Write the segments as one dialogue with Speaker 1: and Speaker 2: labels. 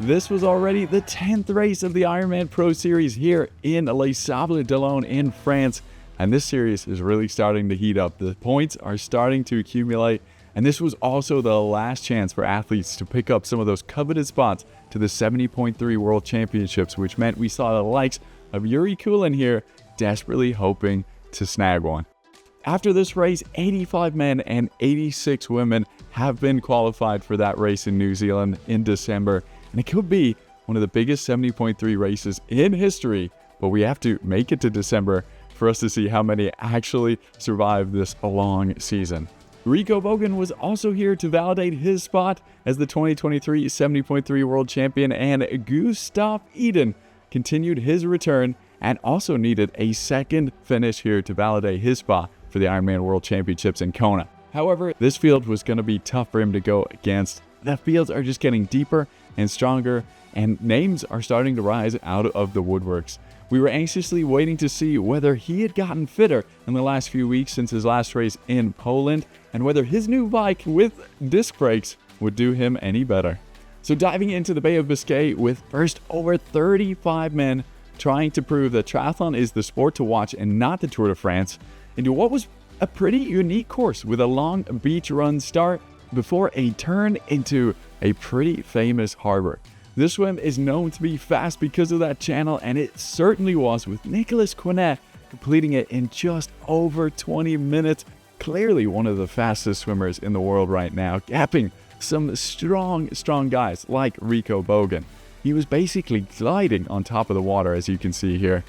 Speaker 1: This was already the 10th race of the Ironman Pro Series here in Les Sables d'Olonne in France, and this series is really starting to heat up. The points are starting to accumulate, and this was also the last chance for athletes to pick up some of those coveted spots to the 70.3 World Championships, which meant we saw the likes of Yuri Kulin here desperately hoping to snag one. After this race, 85 men and 86 women have been qualified for that race in New Zealand in December, and it could be one of the biggest 70.3 races in history, but we have to make it to December for us to see how many actually survive this long season. Rico Bogan was also here to validate his spot as the 2023 70.3 World Champion, and Gustav continued his return and also needed a second finish here to validate his spot for the Ironman World Championships in Kona. However, this field was going to be tough for him to go against. The fields are just getting deeper and stronger, and names are starting to rise out of the woodworks. We were anxiously waiting to see whether he had gotten fitter in the last few weeks since his last race in Poland, and whether his new bike with disc brakes would do him any better. So diving into the Bay of Biscay with first over 35 men trying to prove that triathlon is the sport to watch and not the Tour de France, into what was a pretty unique course with a long beach run start before a turn into a pretty famous harbor. This swim is known to be fast because of that channel, and it certainly was, with Nicolas Quinet completing it in just over 20 minutes. Clearly one of the fastest swimmers in the world right now, gapping some strong guys like Rico Bogan. He was basically gliding on top of the water, as you can see here.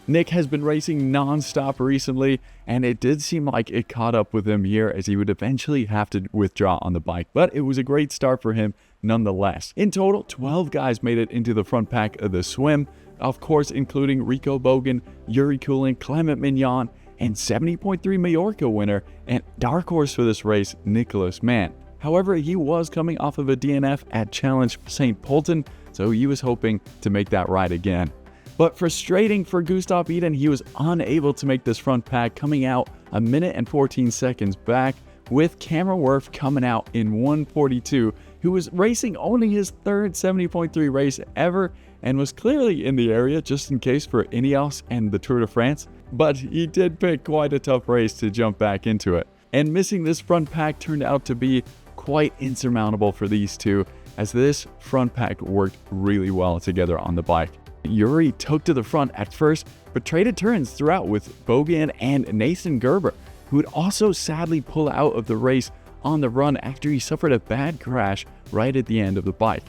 Speaker 1: Nick has been racing non-stop recently, and it did seem like it caught up with him here as he would eventually have to withdraw on the bike, but it was a great start for him nonetheless. In total, 12 guys made it into the front pack of the swim, of course including Rico Bogan, Yuri Kulin, Clement Mignon, and 70.3 Majorca winner and dark horse for this race, Nicolas Mann. However, he was coming off of a DNF at Challenge St. Polten, so he was hoping to make that ride again. But frustrating for Gustav, he was unable to make this front pack, coming out a minute and 14 seconds back, with Cameron Worth coming out in 1:42, who was racing only his third 70.3 race ever and was clearly in the area just in case for Ineos and the Tour de France, but he did pick quite a tough race to jump back into it. And missing this front pack turned out to be quite insurmountable for these two, as this front pack worked really well together on the bike. Yuri took to the front at first, but traded turns throughout with Bogan and Nathan Gerber, who would also sadly pull out of the race on the run after he suffered a bad crash right at the end of the bike.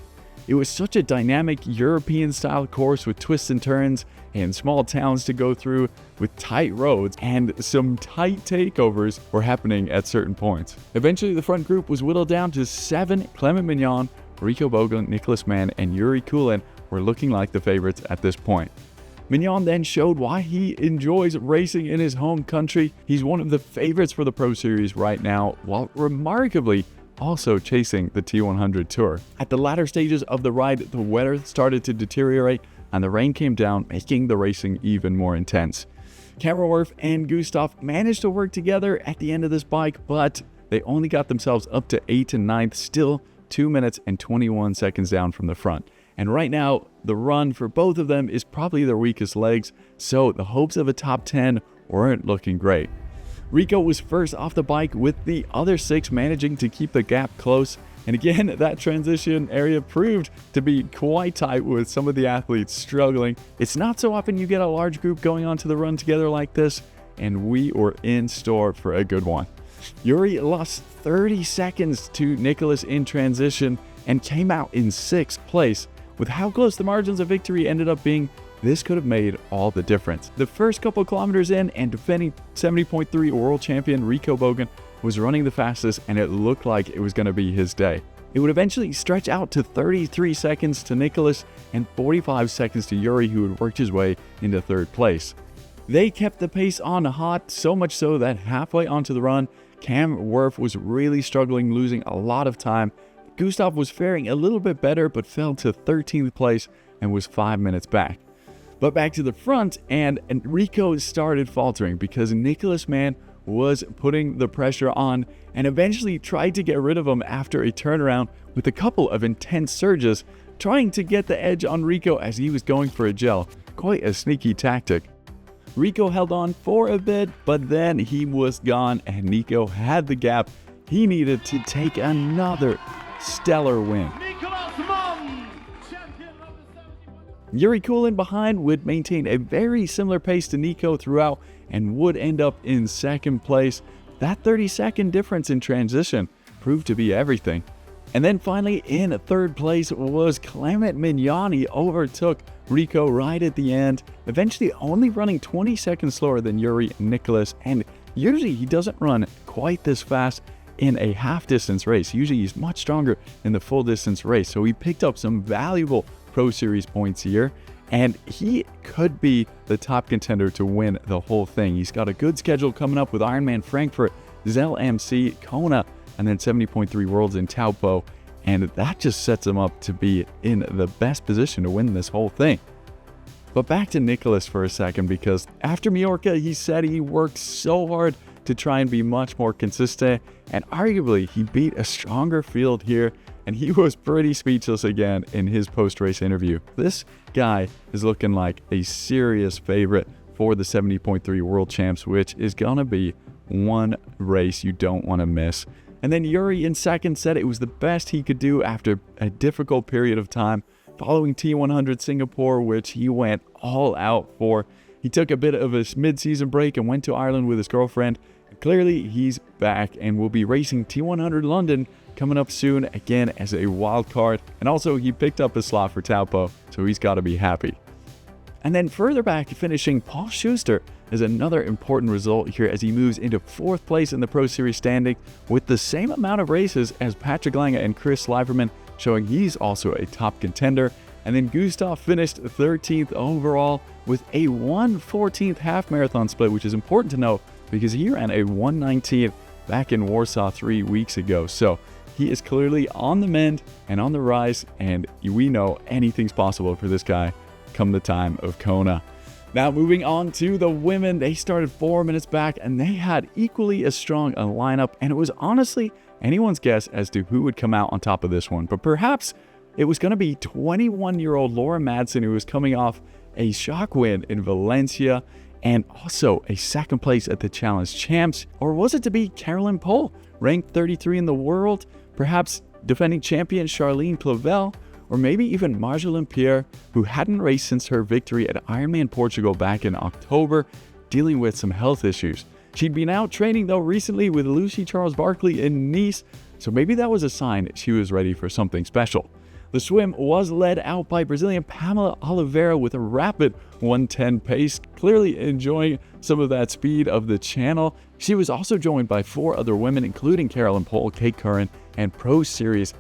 Speaker 1: It was such a dynamic European-style course with twists and turns and small towns to go through with tight roads, and some tight takeovers were happening at certain points. Eventually, the front group was whittled down to 7. Clement Mignon, Rico Bogan, Nicolas Mann, and Yuri Kulin were looking like the favorites at this point. Mignon then showed why he enjoys racing in his home country. He's one of the favorites for the Pro Series right now, while remarkably also chasing the T100 Tour. At the latter stages of the ride, the weather started to deteriorate and the rain came down, making the racing even more intense. Cameron Worth and Gustav managed to work together at the end of this bike, but they only got themselves up to 8th and 9th, still 2 minutes and 21 seconds down from the front. And right now, the run for both of them is probably their weakest legs, so the hopes of a top 10 weren't looking great. Rico was first off the bike, with the other 6 managing to keep the gap close. And again, that transition area proved to be quite tight, with some of the athletes struggling. It's not so often you get a large group going onto the run together like this, and we were in store for a good one. Yuri lost 30 seconds to Nicolas in transition and came out in 6th place. With how close the margins of victory ended up being, this could have made all the difference. The first couple kilometers in, and defending 70.3 world champion Rico Bogan was running the fastest, and it looked like it was going to be his day. It would eventually stretch out to 33 seconds to Nicolas and 45 seconds to Yuri, who had worked his way into 3rd place. They kept the pace on hot, so much so that halfway onto the run, Cam Worth was really struggling, losing a lot of time. Gustav was faring a little bit better, but fell to 13th place and was 5 minutes back. But back to the front, and Rico started faltering because Nicolas Mann was putting the pressure on and eventually tried to get rid of him after a turnaround with a couple of intense surges trying to get the edge on Rico as he was going for a gel. Quite a sneaky tactic. Rico held on for a bit, but then he was gone and Nico had the gap he needed to take another stellar win. Yuri Kulin behind would maintain a very similar pace to Nico throughout and would end up in second place. That 30-second difference in transition proved to be everything. And then finally in third place was Clement Mignani, overtook Rico right at the end, eventually only running 20 seconds slower than Yuri Nicholas, and usually he doesn't run quite this fast in a half distance race. Usually he's much stronger in the full distance race, so he picked up some valuable Pro Series points here, and he could be the top contender to win the whole thing. He's got a good schedule coming up with Ironman Frankfurt, Zell MC, Kona, and then 70.3 Worlds in Taupo, and that just sets him up to be in the best position to win this whole thing. But back to Nicholas for a second, because after Majorca, he said he worked so hard to try and be much more consistent, and arguably he beat a stronger field here, and he was pretty speechless again in his post-race interview. This guy is looking like a serious favorite for the 70.3 World Champs, which is gonna be one race you don't want to miss. And then Yuri in second said it was the best he could do after a difficult period of time following T100 Singapore, which he went all out for. He took a bit of a mid-season break and went to Ireland with his girlfriend. Clearly he's back and will be racing T100 London coming up soon again as a wild card. And also he picked up a slot for Taupo, so he's got to be happy. And then further back, finishing Paul Schuster is another important result here as he moves into fourth place in the Pro Series standing with the same amount of races as Patrick Lange and Chris Sliverman, showing he's also a top contender. And then Gustav finished 13th overall with a 1:14 half marathon split, which is important to note because he ran a 1:19 back in Warsaw 3 weeks ago. So he is clearly on the mend and on the rise, and we know anything's possible for this guy come the time of Kona. Now moving on to the women, they started 4 minutes back and they had equally as strong a lineup, and it was honestly anyone's guess as to who would come out on top of this one. But perhaps it was going to be 21-year-old Laura Madsen, who was coming off a shock win in Valencia and also a second place at the Challenge Champs. Or was it to be Carolyn Pohl, ranked 33 in the world, perhaps defending champion Charlene Clavel, or maybe even Marjolaine Pierre, who hadn't raced since her victory at Ironman Portugal back in October, dealing with some health issues. She'd been out training though recently with Lucy Charles Barkley in Nice, so maybe that was a sign she was ready for something special. The swim was led out by Brazilian Pamela Oliveira with a rapid 1:10 pace, clearly enjoying some of that speed of the channel. She was also joined by 4 other women, including Carolyn Pohl, Kate Curran, and Pro Series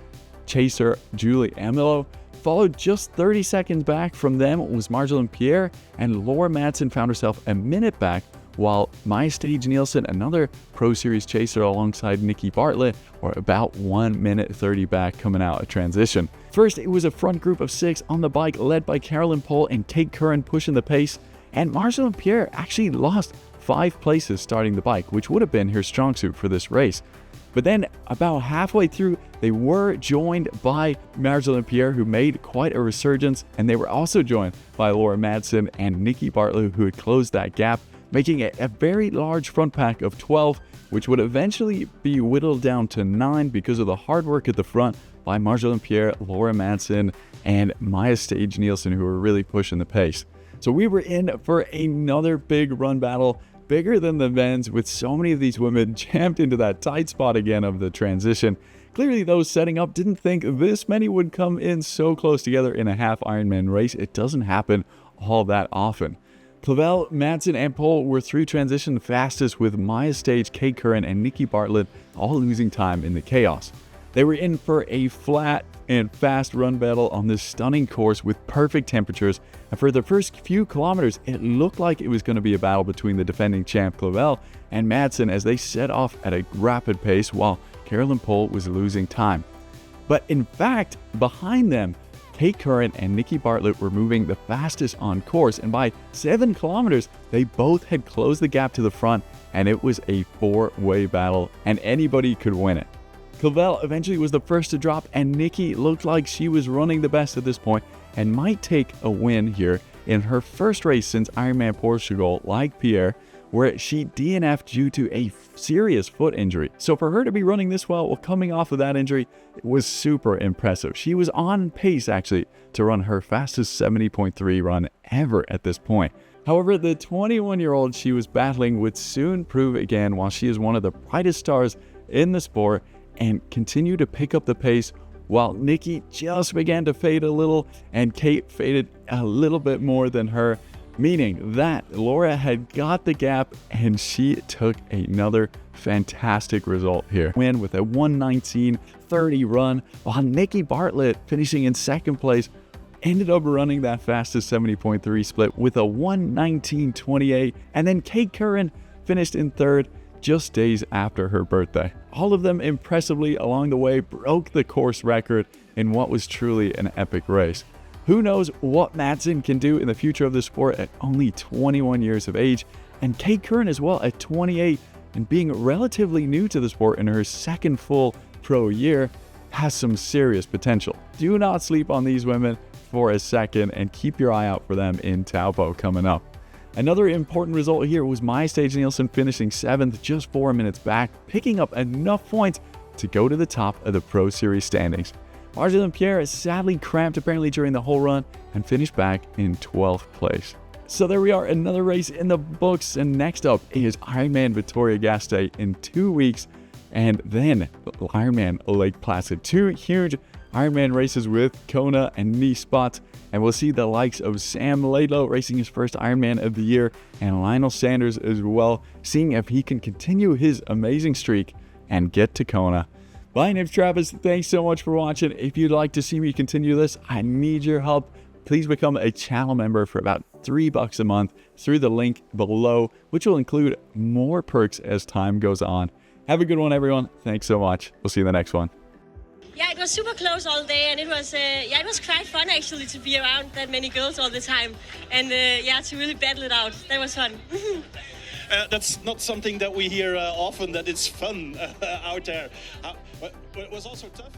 Speaker 1: chaser Julie Amilo. Followed just 30 seconds back from them was Marjolaine Pierre, and Laura Madsen found herself a minute back, while Maya Stage Nielsen, another Pro Series chaser alongside Nikki Bartlett, were about 1 minute 30 back coming out of transition. First, it was a front group of 6 on the bike led by Carolyn Pohl and Kate Curran pushing the pace, and Marjolaine Pierre actually lost 5 places starting the bike, which would have been her strong suit for this race. But then about halfway through, they were joined by Marjolaine Pierre, who made quite a resurgence, and they were also joined by Laura Madsen and Nikki Bartlett, who had closed that gap, making it a very large front pack of 12, which would eventually be whittled down to 9 because of the hard work at the front by Marjolaine Pierre, Laura Madsen, and Maya Stage Nielsen, who were really pushing the pace. So we were in for another big run battle, bigger than the men's, with so many of these women jammed into that tight spot again of the transition. Clearly those setting up didn't think this many would come in so close together in a half Ironman race. It doesn't happen all that often. Clavel, Madsen, and Pohl were through transition fastest, with Maya Stage, Kate Curran, and Nikki Bartlett all losing time in the chaos. They were in for a flat and fast run battle on this stunning course with perfect temperatures, and for the first few kilometers it looked like it was going to be a battle between the defending champ Clavel and Madsen as they set off at a rapid pace while Carolyn Pohl was losing time. But in fact, behind them, Kate Curran and Nikki Bartlett were moving the fastest on course, and by 7 kilometers they both had closed the gap to the front, and it was a 4-way battle and anybody could win it. Cavell eventually was the first to drop, and Nikki looked like she was running the best at this point and might take a win here in her first race since Ironman Portugal, like Pierre, where she DNF'd due to a serious foot injury. So for her to be running this well while coming off of that injury, it was super impressive. She was on pace actually to run her fastest 70.3 run ever at this point. However, the 21-year-old she was battling would soon prove again while she is one of the brightest stars in the sport and continue to pick up the pace while Nikki just began to fade a little and Kate faded a little bit more than her, meaning that Laura had got the gap and she took another fantastic result here. Win with a 1:19.30 run, while Nikki Bartlett, finishing in second place, ended up running that fastest 70.3 split with a 1:19.28, and then Kate Curran finished in third just days after her birthday. All of them impressively along the way broke the course record in what was truly an epic race. Who knows what Madsen can do in the future of the sport at only 21 years of age, and Kate Curran as well at 28, and being relatively new to the sport in her second full pro year, has some serious potential. Do not sleep on these women for a second and keep your eye out for them in Taupo coming up. Another important result here was Maya Stage Nielsen finishing 7th, just 4 minutes back, picking up enough points to go to the top of the Pro Series standings. Marjorie Pierre sadly cramped apparently during the whole run and finished back in 12th place. So there we are, another race in the books, and next up is Ironman Vitoria-Gasteiz in 2 weeks, and then Ironman Lake Placid. 2 huge Ironman races with Kona and Nice spots, and we'll see the likes of Sam Laidlow racing his first Ironman of the year, and Lionel Sanders as well, seeing if he can continue his amazing streak and get to Kona. My name's Travis. Thanks so much for watching. If you'd like to see me continue this, I need your help. Please become a channel member for about $3 a month through the link below, which will include more perks as time goes on. Have a good one, everyone. Thanks so much. We'll see you in the next one.
Speaker 2: Yeah, it was super close all day, and it was quite fun actually to be around that many girls all the time, and to really battle it out. That was fun.
Speaker 3: That's not something that we hear often, that it's fun out there. But it was also tough.